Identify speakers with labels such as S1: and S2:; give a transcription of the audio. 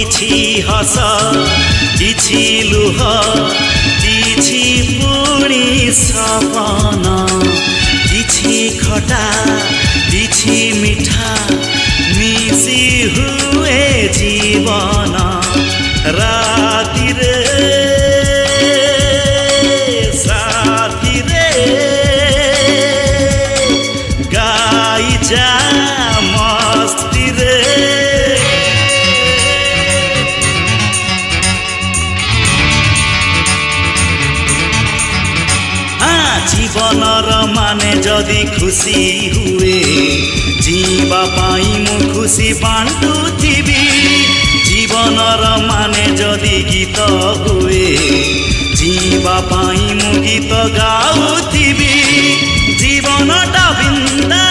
S1: କିଛି ହସ କିଛି ଲୁହ କିଛି ପୁଣି ସପନ କିଛି ଖଟା କିଛି ମିଠା ମିଶି ହୁଏ ଜୀବନ ରାତିରେ ସାଥିରେ ଗାଇ ଯା ମସ୍ତିରେ জীবনর মানে যদি খুশি হুয়ে জীবা পাই মু খুশি বাঁটুথিবি জীবনর মানে যদি গীত হুয়ে জীবা পাই মু গীত গাউথিবি জীবনটা বৃন্দা